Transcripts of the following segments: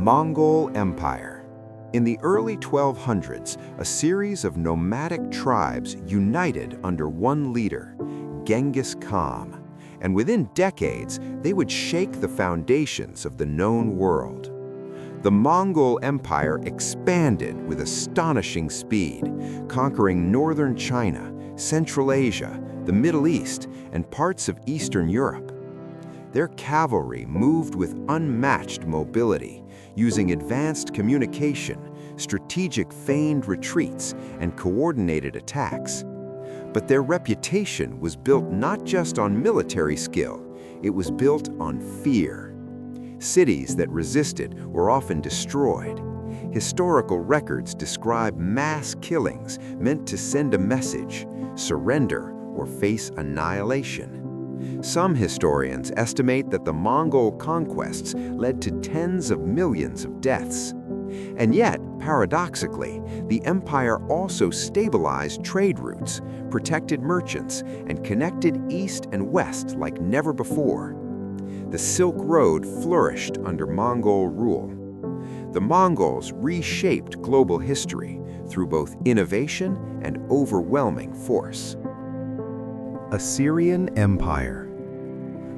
Mongol Empire. In the early 1200s, a series of nomadic tribes united under one leader, Genghis Khan, and within decades, they would shake the foundations of the known world. The Mongol Empire expanded with astonishing speed, conquering northern China, Central Asia, the Middle East, and parts of Eastern Europe. Their cavalry moved with unmatched mobility, using advanced communication, strategic feigned retreats, and coordinated attacks. But their reputation was built not just on military skill, it was built on fear. Cities that resisted were often destroyed. Historical records describe mass killings meant to send a message: surrender or face annihilation. Some historians estimate that the Mongol conquests led to tens of millions of deaths. And yet, paradoxically, the empire also stabilized trade routes, protected merchants, and connected east and west like never before. The Silk Road flourished under Mongol rule. The Mongols reshaped global history through both innovation and overwhelming force. Assyrian Empire.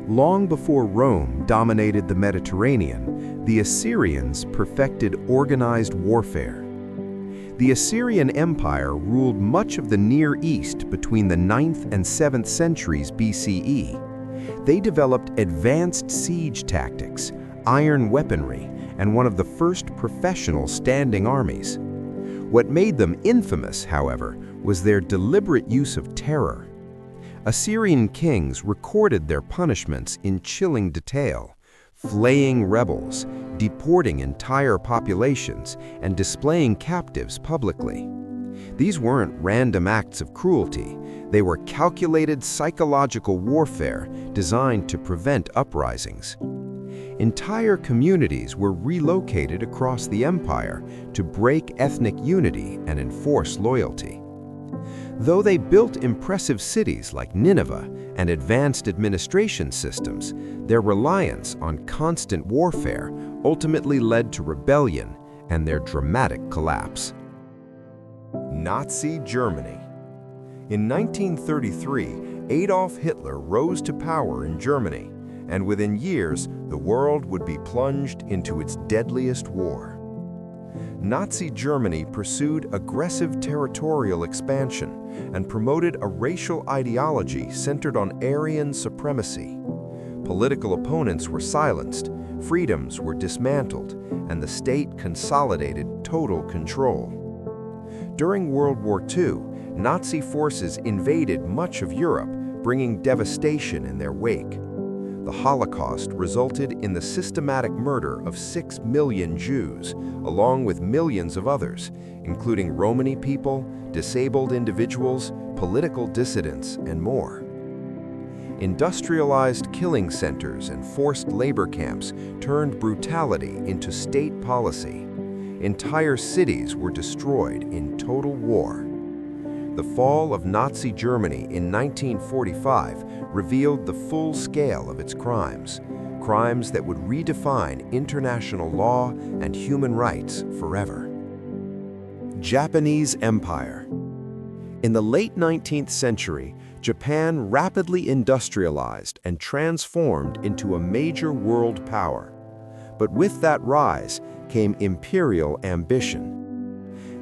Long before Rome dominated the Mediterranean, the Assyrians perfected organized warfare. The Assyrian Empire ruled much of the Near East between the 9th and 7th centuries BCE. They developed advanced siege tactics, iron weaponry, and one of the first professional standing armies. What made them infamous, however, was their deliberate use of terror. Assyrian kings recorded their punishments in chilling detail, flaying rebels, deporting entire populations, and displaying captives publicly. These weren't random acts of cruelty. They were calculated psychological warfare designed to prevent uprisings. Entire communities were relocated across the empire to break ethnic unity and enforce loyalty. Though they built impressive cities like Nineveh and advanced administration systems, their reliance on constant warfare ultimately led to rebellion and their dramatic collapse. Nazi Germany. In 1933, Adolf Hitler rose to power in Germany, and within years, the world would be plunged into its deadliest war. Nazi Germany pursued aggressive territorial expansion and promoted a racial ideology centered on Aryan supremacy. Political opponents were silenced, freedoms were dismantled, and the state consolidated total control. During World War II, Nazi forces invaded much of Europe, bringing devastation in their wake. The Holocaust resulted in the systematic murder of 6 million Jews, along with millions of others, including Romani people, disabled individuals, political dissidents, and more. Industrialized killing centers and forced labor camps turned brutality into state policy. Entire cities were destroyed in total war. The fall of Nazi Germany in 1945 revealed the full scale of its crimes, crimes that would redefine international law and human rights forever. Japanese Empire. In the late 19th century, Japan rapidly industrialized and transformed into a major world power. But with that rise came imperial ambition.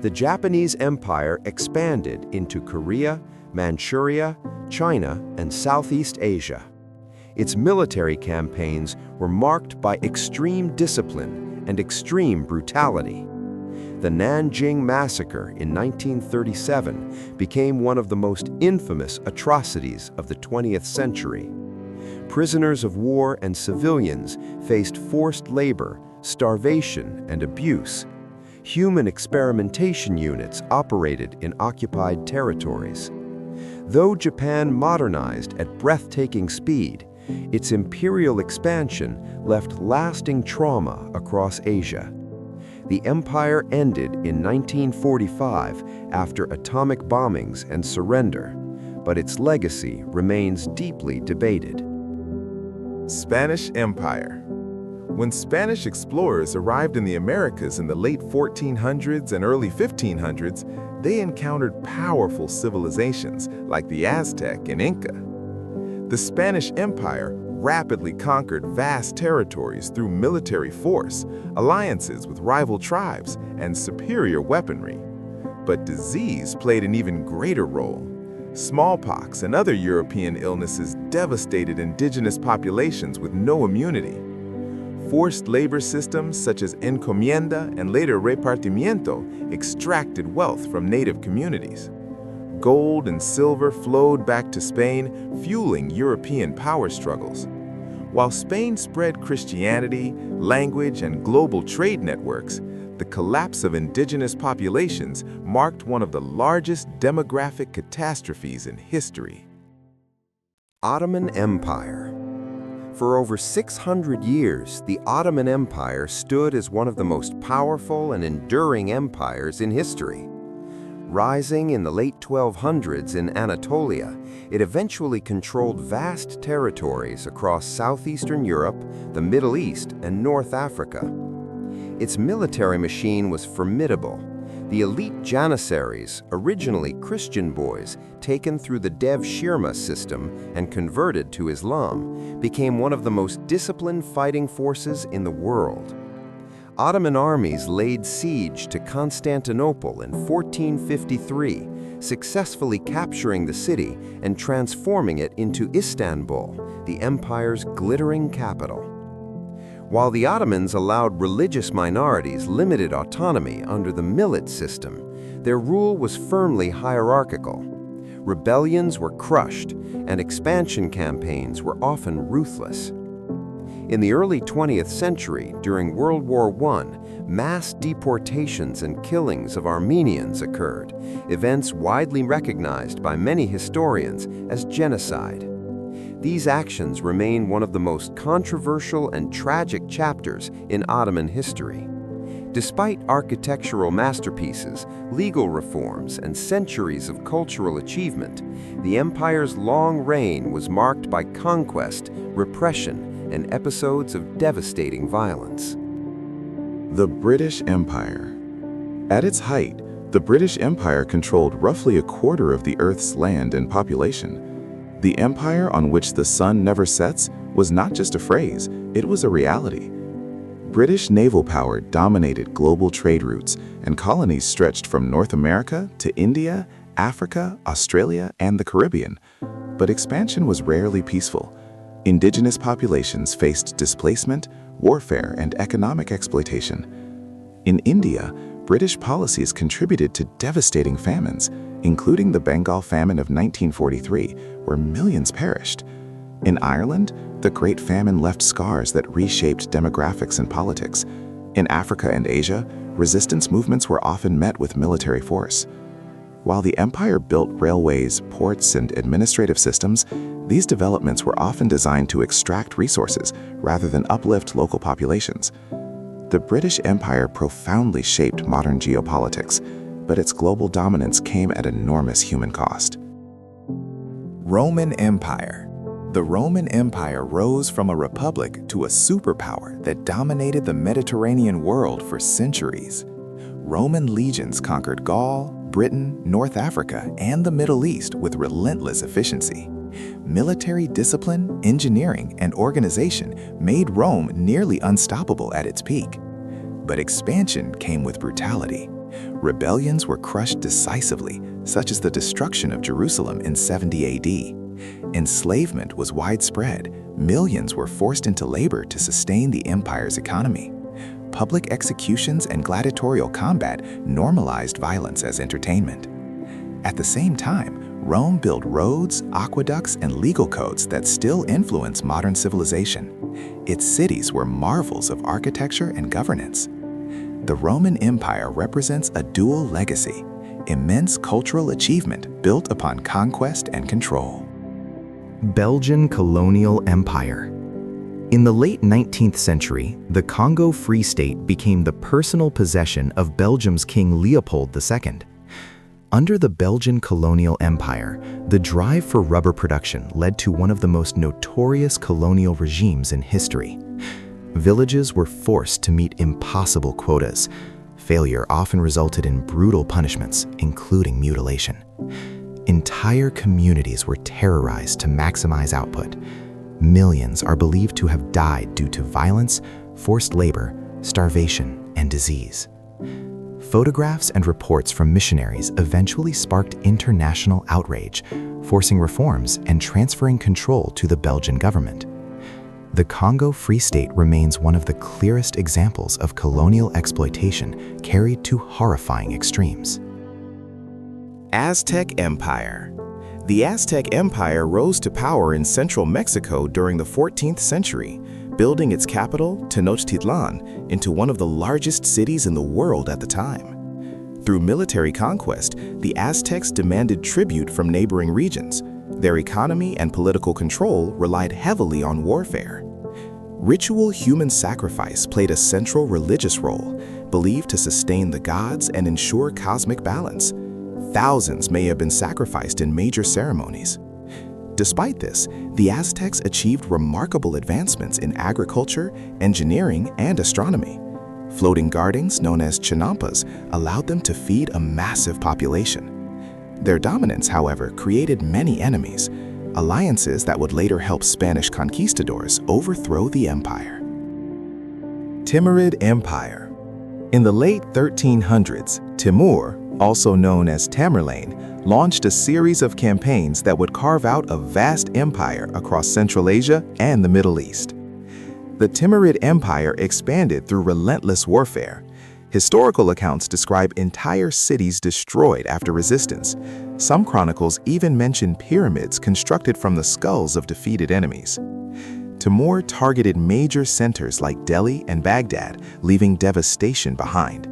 The Japanese Empire expanded into Korea, Manchuria, China, and Southeast Asia. Its military campaigns were marked by extreme discipline and extreme brutality. The Nanjing Massacre in 1937 became one of the most infamous atrocities of the 20th century. Prisoners of war and civilians faced forced labor, starvation, and abuse. Human experimentation units operated in occupied territories. Though Japan modernized at breathtaking speed, its imperial expansion left lasting trauma across Asia. The empire ended in 1945 after atomic bombings and surrender, but its legacy remains deeply debated. Spanish Empire. When Spanish explorers arrived in the Americas in the late 1400s and early 1500s, they encountered powerful civilizations like the Aztec and Inca. The Spanish Empire rapidly conquered vast territories through military force, alliances with rival tribes, and superior weaponry. But disease played an even greater role. Smallpox and other European illnesses devastated indigenous populations with no immunity. Forced labor systems such as encomienda and later repartimiento extracted wealth from native communities. Gold and silver flowed back to Spain, fueling European power struggles. While Spain spread Christianity, language, and global trade networks, the collapse of indigenous populations marked one of the largest demographic catastrophes in history. Ottoman Empire. For over 600 years, the Ottoman Empire stood as one of the most powerful and enduring empires in history. Rising in the late 1200s in Anatolia, it eventually controlled vast territories across southeastern Europe, the Middle East, and North Africa. Its military machine was formidable. The elite Janissaries, originally Christian boys taken through the Dev Shirma system and converted to Islam, became one of the most disciplined fighting forces in the world. Ottoman armies laid siege to Constantinople in 1453, successfully capturing the city and transforming it into Istanbul, the empire's glittering capital. While the Ottomans allowed religious minorities limited autonomy under the millet system, their rule was firmly hierarchical. Rebellions were crushed, and expansion campaigns were often ruthless. In the early 20th century, during World War I, mass deportations and killings of Armenians occurred, events widely recognized by many historians as genocide. These actions remain one of the most controversial and tragic chapters in Ottoman history. Despite architectural masterpieces, legal reforms, and centuries of cultural achievement, the empire's long reign was marked by conquest, repression, and episodes of devastating violence. The British Empire. At its height, the British Empire controlled roughly a quarter of the Earth's land and population. The empire on which the sun never sets was not just a phrase, it was a reality. British naval power dominated global trade routes, and colonies stretched from North America to India, Africa, Australia, and the Caribbean. But expansion was rarely peaceful. Indigenous populations faced displacement, warfare, and economic exploitation. In India, British policies contributed to devastating famines, including the Bengal famine of 1943, where millions perished. In Ireland, the Great Famine left scars that reshaped demographics and politics. In Africa and Asia, resistance movements were often met with military force. While the empire built railways, ports, and administrative systems, these developments were often designed to extract resources rather than uplift local populations. The British Empire profoundly shaped modern geopolitics, but its global dominance came at enormous human cost. Roman Empire. The Roman Empire rose from a republic to a superpower that dominated the Mediterranean world for centuries. Roman legions conquered Gaul, Britain, North Africa, and the Middle East with relentless efficiency. Military discipline, engineering, and organization made Rome nearly unstoppable at its peak. But expansion came with brutality. Rebellions were crushed decisively, such as the destruction of Jerusalem in 70 AD. Enslavement was widespread. Millions were forced into labor to sustain the empire's economy. Public executions and gladiatorial combat normalized violence as entertainment. At the same time, Rome built roads, aqueducts, and legal codes that still influence modern civilization. Its cities were marvels of architecture and governance. The Roman Empire represents a dual legacy: immense cultural achievement built upon conquest and control. Belgian Colonial Empire. In the late 19th century, the Congo Free State became the personal possession of Belgium's King Leopold II. Under the Belgian Colonial Empire, the drive for rubber production led to one of the most notorious colonial regimes in history. Villages were forced to meet impossible quotas. Failure often resulted in brutal punishments, including mutilation. Entire communities were terrorized to maximize output. Millions are believed to have died due to violence, forced labor, starvation, and disease. Photographs and reports from missionaries eventually sparked international outrage, forcing reforms and transferring control to the Belgian government. The Congo Free State remains one of the clearest examples of colonial exploitation carried to horrifying extremes. Aztec Empire. The Aztec Empire rose to power in central Mexico during the 14th century, building its capital, Tenochtitlan, into one of the largest cities in the world at the time. Through military conquest, the Aztecs demanded tribute from neighboring regions. Their economy and political control relied heavily on warfare. Ritual human sacrifice played a central religious role, believed to sustain the gods and ensure cosmic balance. Thousands may have been sacrificed in major ceremonies. Despite this, the Aztecs achieved remarkable advancements in agriculture, engineering, and astronomy. Floating gardens, known as chinampas, allowed them to feed a massive population. Their dominance, however, created many enemies, alliances that would later help Spanish conquistadors overthrow the empire. Timrid Empire. In the late 1300s, Timur, also known as Tamerlane, launched a series of campaigns that would carve out a vast empire across Central Asia and the Middle East. The Timrid Empire expanded through relentless warfare. Historical accounts describe entire cities destroyed after resistance. Some chronicles even mention pyramids constructed from the skulls of defeated enemies. Timur targeted major centers like Delhi and Baghdad, leaving devastation behind.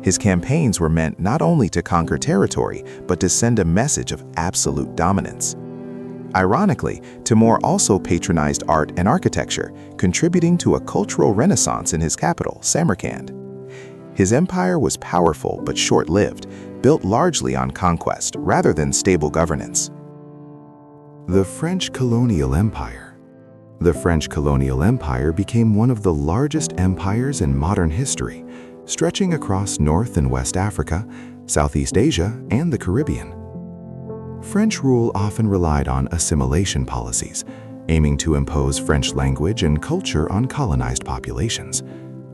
His campaigns were meant not only to conquer territory, but to send a message of absolute dominance. Ironically, Timur also patronized art and architecture, contributing to a cultural renaissance in his capital, Samarkand. His empire was powerful but short-lived, built largely on conquest rather than stable governance. The French Colonial Empire. The French Colonial Empire became one of the largest empires in modern history, stretching across North and West Africa, Southeast Asia, and the Caribbean. French rule often relied on assimilation policies, aiming to impose French language and culture on colonized populations.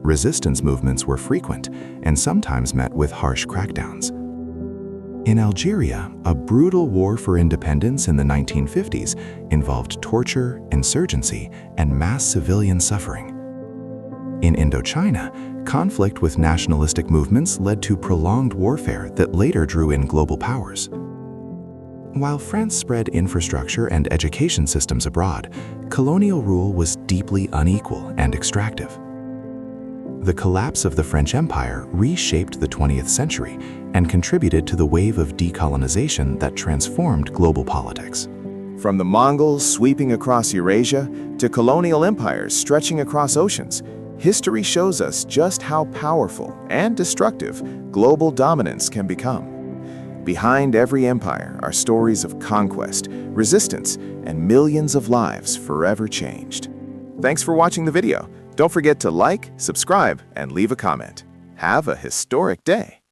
Resistance movements were frequent and sometimes met with harsh crackdowns. In Algeria, a brutal war for independence in the 1950s involved torture, insurgency, and mass civilian suffering. In Indochina, conflict with nationalistic movements led to prolonged warfare that later drew in global powers. While France spread infrastructure and education systems abroad, colonial rule was deeply unequal and extractive. The collapse of the French Empire reshaped the 20th century and contributed to the wave of decolonization that transformed global politics. From the Mongols sweeping across Eurasia to colonial empires stretching across oceans, history shows us just how powerful and destructive global dominance can become. Behind every empire are stories of conquest, resistance, and millions of lives forever changed. Thanks for watching the video. Don't forget to like, subscribe, and leave a comment. Have a historic day.